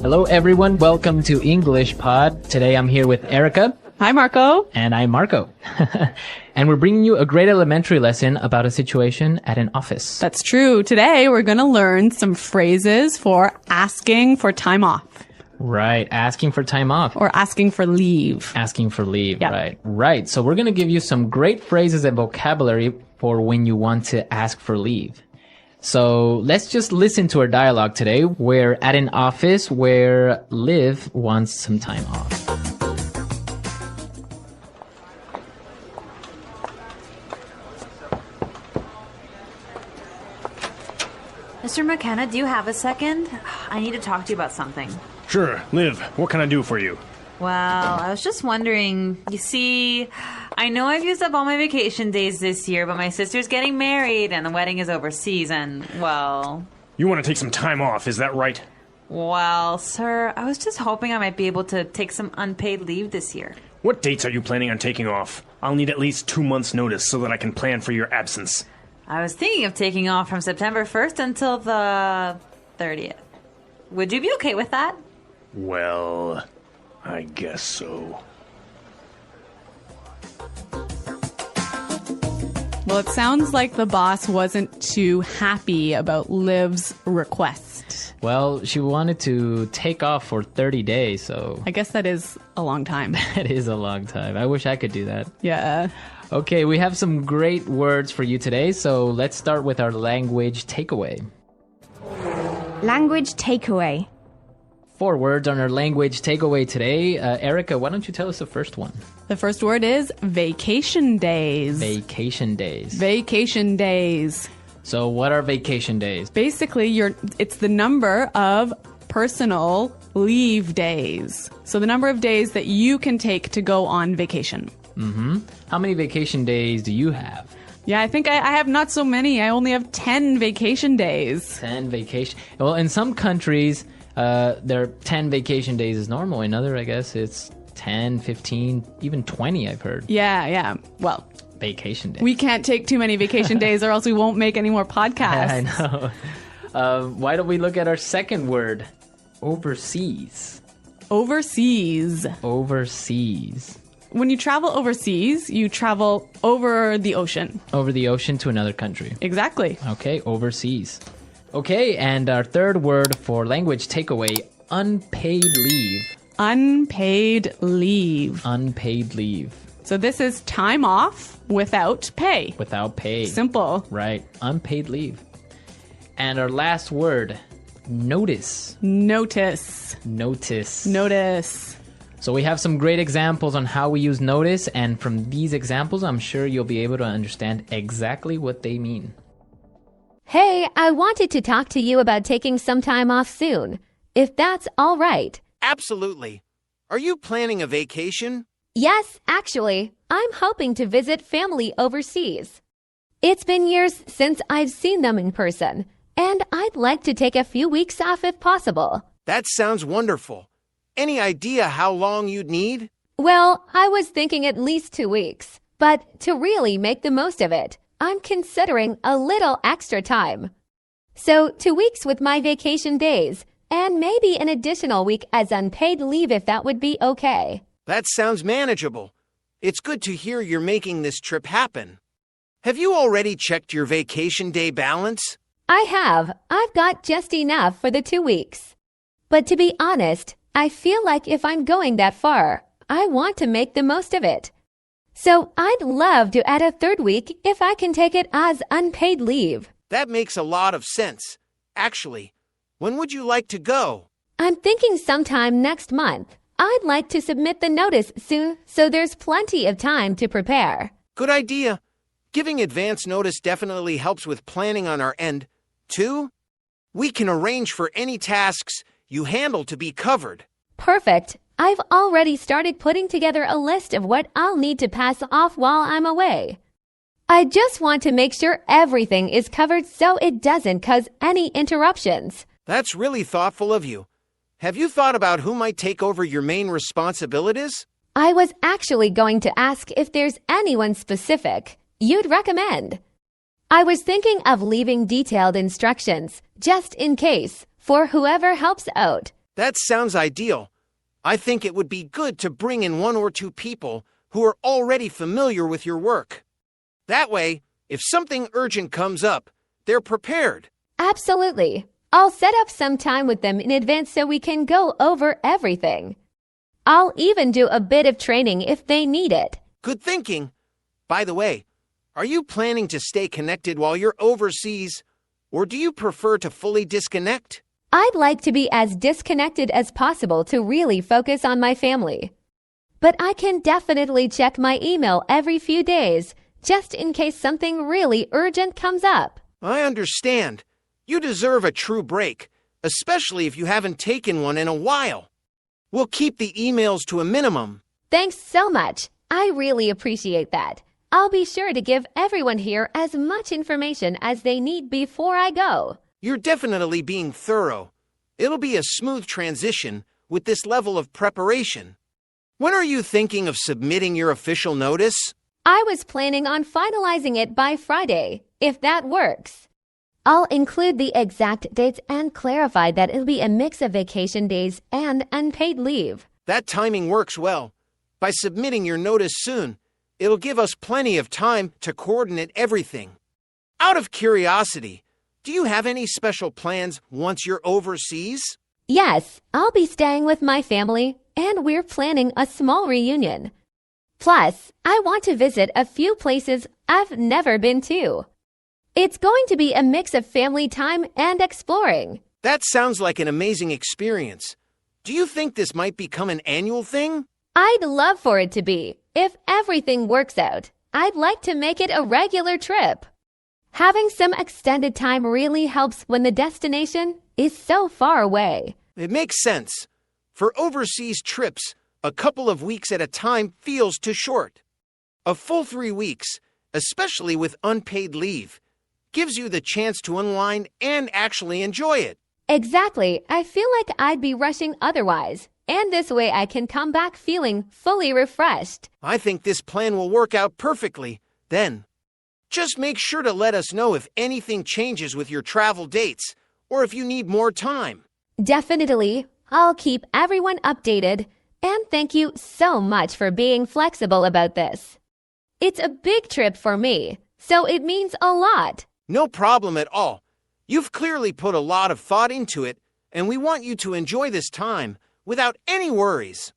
Hello, everyone. Welcome to English Pod. Today I'm here with Erica. Hi, Marco. And I'm Marco. And we're bringing you a grade elementary lesson about a situation at an office. That's true. Today we're going to learn some phrases for asking for time off. Right. Asking for time off. Or asking for leave. Asking for leave. Yep. Right. Right. So we're going to give you some great phrases and vocabulary for when you want to ask for leave. So let's just listen to our dialogue today. We're at an office where Liv wants some time off. Mr. McKenna, do you have a second? I need to talk to you about something. Sure. Liv, what can I do for you? Well, I was just wondering, you see, I know I've used up all my vacation days this year, but my sister's getting married and the wedding is overseas and, well... You want to take some time off, is that right? Well, sir, I was just hoping I might be able to take some unpaid leave this year. What dates are you planning on taking off? I'll need at least 2 months' notice so that I can plan for your absence. I was thinking of taking off from September 1st until the 30th. Would you be okay with that? Well, I guess so. Well, it sounds like the boss wasn't too happy about Liv's request. Well, she wanted to take off for 30 days, so... I guess that is a long time. That is a long time. I wish I could do that. Yeah. Okay, we have some great words for you today, so let's start with our language takeaway. Language takeaway. 4 words on our language takeaway today. Erica, why don't you tell us the first one? The first word is vacation days. Vacation days. Vacation days. So what are vacation days? Basically, it's the number of personal leave days. So the number of days that you can take to go on vacation. Mm-hmm. How many vacation days do you have? Yeah, I think I have not so many. I only have 10 vacation days. 10 vacation. Well, in some countries, there are 10 vacation days is normal. In other, I guess, it's 10, 15, even 20, I've heard. Yeah. Well, vacation days. We can't take too many vacation days or else we won't make any more podcasts. I know. Why don't we look at our second word? Overseas. Overseas. Overseas. When you travel overseas, you travel over the ocean. Over the ocean to another country. Exactly. Okay, overseas. Okay, and our third word for language takeaway, unpaid leave. Unpaid leave. Unpaid leave. So this is time off without pay. Without pay. Simple. Right, unpaid leave. And our last word, notice. Notice. Notice. Notice. So we have some great examples on how we use notice, and from these examples, I'm sure you'll be able to understand exactly what they mean. Hey, I wanted to talk to you about taking some time off soon, if that's all right. Absolutely. Are you planning a vacation? Yes, actually, I'm hoping to visit family overseas. It's been years since I've seen them in person, and I'd like to take a few weeks off if possible. That sounds wonderful. Any idea how long you'd need? Well, I was thinking at least 2 weeks, but to really make the most of it, I'm considering a little extra time. So 2 weeks with my vacation days, and maybe an additional week as unpaid leave if that would be okay. That sounds manageable. It's good to hear you're making this trip happen. Have you already checked your vacation day balance? I have. I've got just enough for the 2 weeks. But to be honest, I feel like if I'm going that far, I want to make the most of it. So I'd love to add a 3rd week if I can take it as unpaid leave. That makes a lot of sense. Actually, when would you like to go? I'm thinking sometime next month. I'd like to submit the notice soon so there's plenty of time to prepare. Good idea. Giving advance notice definitely helps with planning on our end, too. We can arrange for any tasks you handle to be covered. Perfect. I've already started putting together a list of what I'll need to pass off while I'm away. I just want to make sure everything is covered so it doesn't cause any interruptions. That's really thoughtful of you. Have you thought about who might take over your main responsibilities? I was actually going to ask if there's anyone specific you'd recommend. I was thinking of leaving detailed instructions, just in case, for whoever helps out. That sounds ideal. I think it would be good to bring in 1 or 2 people who are already familiar with your work. That way, if something urgent comes up, they're prepared. Absolutely. I'll set up some time with them in advance so we can go over everything. I'll even do a bit of training if they need it. Good thinking. By the way, are you planning to stay connected while you're overseas, or do you prefer to fully disconnect? I'd like to be as disconnected as possible to really focus on my family. But I can definitely check my email every few days, just in case something really urgent comes up. I understand. You deserve a true break, especially if you haven't taken one in a while. We'll keep the emails to a minimum. Thanks so much. I really appreciate that. I'll be sure to give everyone here as much information as they need before I go. You're definitely being thorough. It'll be a smooth transition with this level of preparation. When are you thinking of submitting your official notice? I was planning on finalizing it by Friday, if that works. I'll include the exact dates and clarify that it'll be a mix of vacation days and unpaid leave. That timing works well. By submitting your notice soon, it'll give us plenty of time to coordinate everything. Out of curiosity, do you have any special plans once you're overseas? Yes, I'll be staying with my family, and we're planning a small reunion. Plus, I want to visit a few places I've never been to. It's going to be a mix of family time and exploring. That sounds like an amazing experience. Do you think this might become an annual thing? I'd love for it to be. If everything works out, I'd like to make it a regular trip. Having some extended time really helps when the destination is so far away. It makes sense. For overseas trips, a couple of weeks at a time feels too short. A full 3 weeks, especially with unpaid leave, gives you the chance to unwind and actually enjoy it. Exactly. I feel like I'd be rushing otherwise, and this way I can come back feeling fully refreshed. I think this plan will work out perfectly. Then, just make sure to let us know if anything changes with your travel dates or if you need more time. Definitely. I'll keep everyone updated, and thank you so much for being flexible about this. It's a big trip for me, so it means a lot. No problem at all. You've clearly put a lot of thought into it, and we want you to enjoy this time without any worries.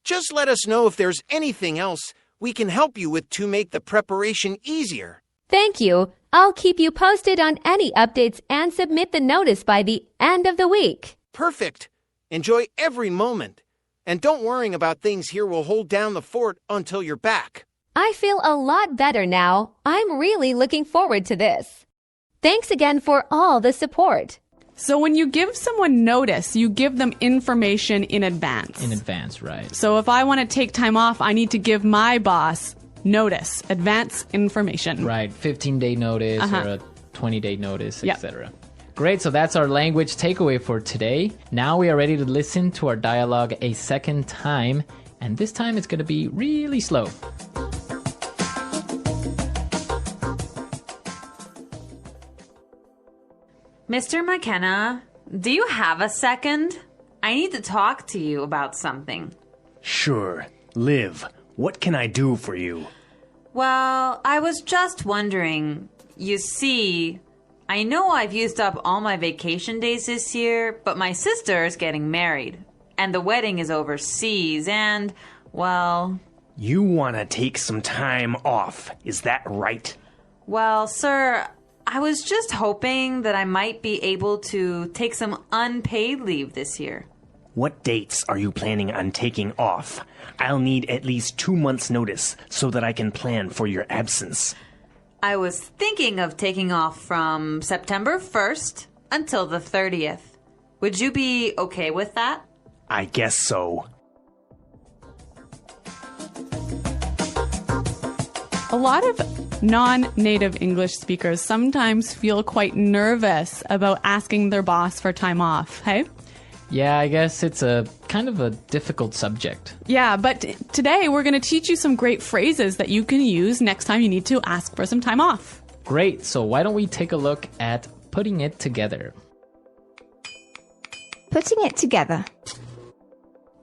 Just let us know if there's anything else we can help you with to make the preparation easier. Thank you. I'll keep you posted on any updates and submit the notice by the end of the week. Perfect. Enjoy every moment. And don't worry about things here will hold down the fort until you're back. I feel a lot better now. I'm really looking forward to this. Thanks again for all the support. So when you give someone notice, you give them information in advance. In advance, right. So if I want to take time off, I need to give my boss notice, advance information. Right, 15-day notice or a 20-day notice, Yep. etc. Great, so that's our language takeaway for today. Now we are ready to listen to our dialogue a second time, and this time it's going to be really slow. Mr. McKenna, do you have a second? I need to talk to you about something. Sure. Liv, what can I do for you? Well, I was just wondering. You see, I know I've used up all my vacation days this year, but my sister is getting married, and the wedding is overseas, and, well... You want to take some time off, is that right? Well, sir, I was just hoping that I might be able to take some unpaid leave this year. What dates are you planning on taking off? I'll need at least 2 months' notice so that I can plan for your absence. I was thinking of taking off from September 1st until the 30th. Would you be okay with that? I guess so. A lot of non-native English speakers sometimes feel quite nervous about asking their boss for time off, hey? Yeah, I guess it's a kind of a difficult subject. Yeah, but today we're going to teach you some great phrases that you can use next time you need to ask for some time off. Great, so why don't we take a look at putting it together? Putting it together.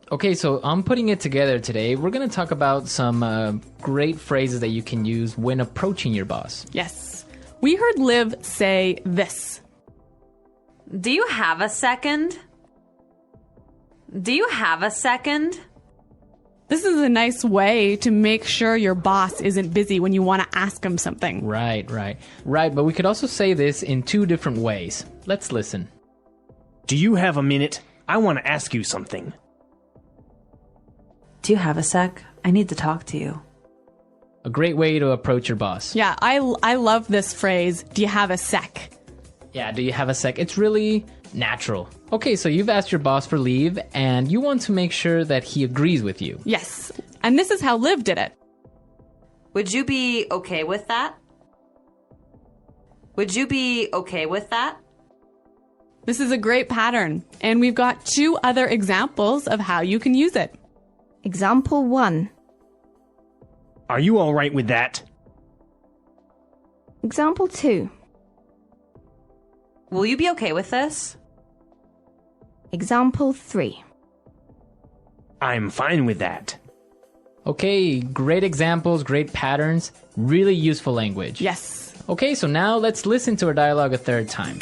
Okay, so on putting it together today, we're going to talk about some great phrases that you can use when approaching your boss. Yes. We heard Liv say this. Do you have a second? Do you have a second? This is a nice way to make sure your boss isn't busy when you want to ask him something. Right. But we could also say this in two different ways. Let's listen. Do you have a minute? I want to ask you something. Do you have a sec? I need to talk to you. A great way to approach your boss. Yeah, I love this phrase, do you have a sec? Yeah, do you have a sec? It's really natural. Okay, so you've asked your boss for leave, and you want to make sure that he agrees with you. Yes. And this is how Liv did it. Would you be okay with that? Would you be okay with that? This is a great pattern, and we've got 2 other examples of how you can use it. Example 1. Are you all right with that? Example 2. Will you be okay with this? Example 3. I'm fine with that. Okay, great examples, great patterns, really useful language. Yes. Okay, so now let's listen to our dialogue a third time.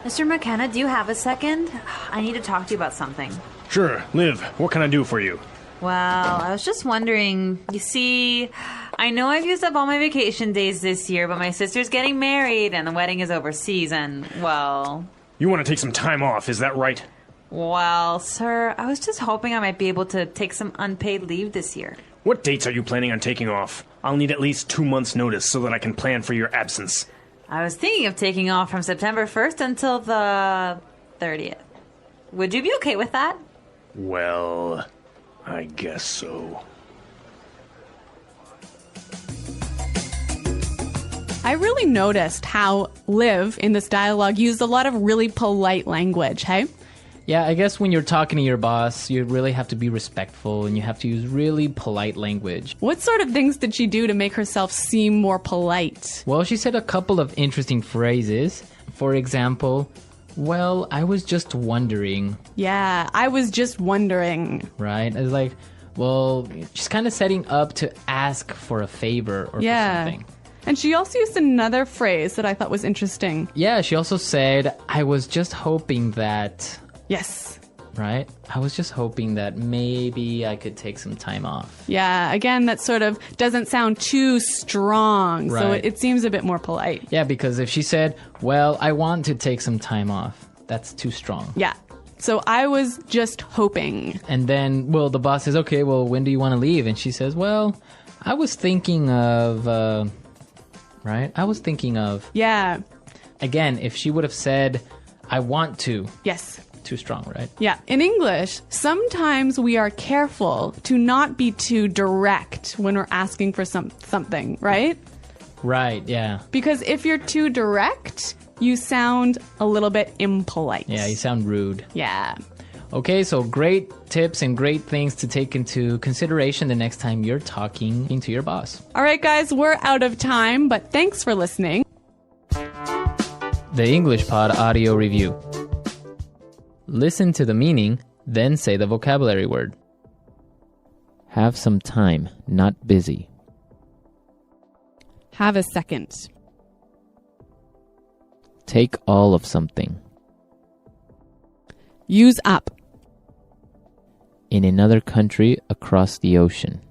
Mr. McKenna, do you have a second? I need to talk to you about something. Sure, Liv, what can I do for you? Well, I was just wondering, you see, I know I've used up all my vacation days this year, but my sister's getting married and the wedding is overseas and, well... You want to take some time off, is that right? Well, sir, I was just hoping I might be able to take some unpaid leave this year. What dates are you planning on taking off? I'll need at least 2 months' notice so that I can plan for your absence. I was thinking of taking off from September 1st until the 30th. Would you be okay with that? Well, I guess so. I really noticed how Liv in this dialogue used a lot of really polite language, hey? Yeah, I guess when you're talking to your boss, you really have to be respectful and you have to use really polite language. What sort of things did she do to make herself seem more polite? Well, she said a couple of interesting phrases. For example, well, I was just wondering. Yeah, I was just wondering. Right? It's like, well, she's kind of setting up to ask for a favor or for something. And she also used another phrase that I thought was interesting. Yeah, she also said, I was just hoping that... Yes. Right? I was just hoping that maybe I could take some time off. Yeah, again, that sort of doesn't sound too strong, so Right. it seems a bit more polite. Yeah, because if she said, well, I want to take some time off, that's too strong. Yeah. So I was just hoping. And then, well, the boss says, okay, well, when do you want to leave? And she says, well, I was thinking of, right? I was thinking of. Yeah. Again, if she would have said, I want to. Yes. Too strong, right? Yeah. In English, sometimes we are careful to not be too direct when we're asking for something, right? Right, yeah. Because if you're too direct, you sound a little bit impolite. Yeah, you sound rude. Yeah. Okay, so great tips and great things to take into consideration the next time you're talking to your boss. All right, guys, we're out of time, but thanks for listening. The English Pod Audio Review. Listen to the meaning, then say the vocabulary word. Have some time, not busy. Have a second. Take all of something. Use up. In another country across the ocean.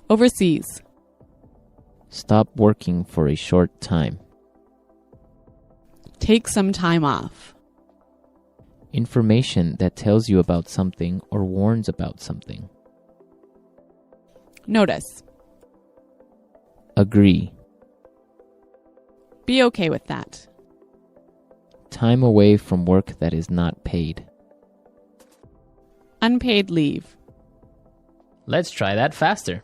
Overseas. Stop working for a short time. Take some time off. Information that tells you about something or warns about something. Notice. Agree. Be okay with that. Time away from work that is not paid. Unpaid leave. Let's try that faster.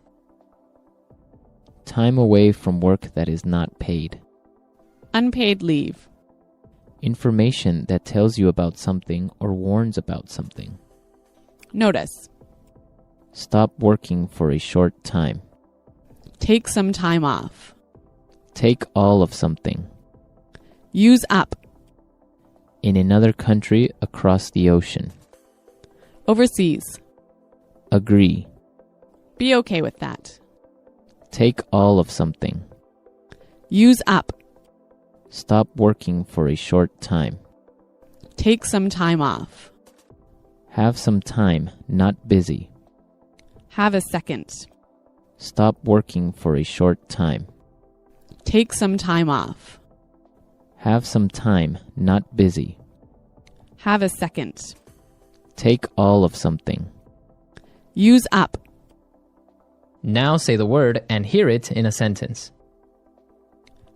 Time away from work that is not paid. Unpaid leave. Information that tells you about something or warns about something. Notice. Stop working for a short time. Take some time off. Take all of something. Use up. In another country across the ocean. Overseas. Agree. Be okay with that. Take all of something. Use up. Stop working for a short time. Take some time off. Have some time, not busy. Have a second. Stop working for a short time. Take some time off. Have some time, not busy. Have a second. Take all of something. Use up. Now say the word and hear it in a sentence.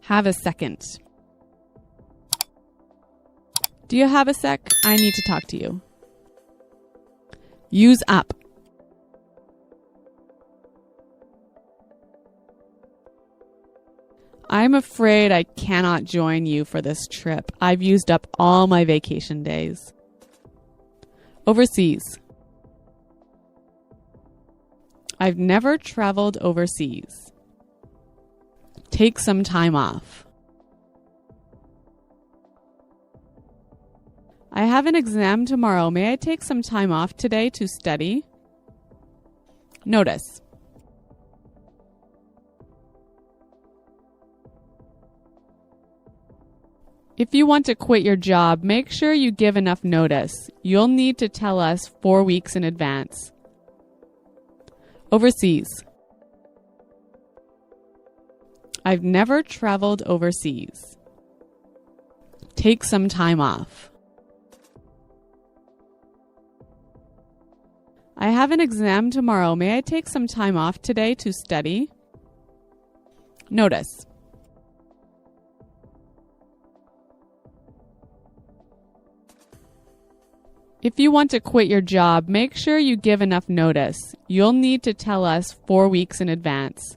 Have a second. Do you have a sec? I need to talk to you. Use up. I'm afraid I cannot join you for this trip. I've used up all my vacation days. Overseas. I've never traveled overseas. Take some time off. I have an exam tomorrow. May I take some time off today to study? Notice. If you want to quit your job, make sure you give enough notice. You'll need to tell us 4 weeks in advance. Overseas. I've never traveled overseas. Take some time off. I have an exam tomorrow. May I take some time off today to study? Notice. If you want to quit your job, make sure you give enough notice. You'll need to tell us 4 weeks in advance.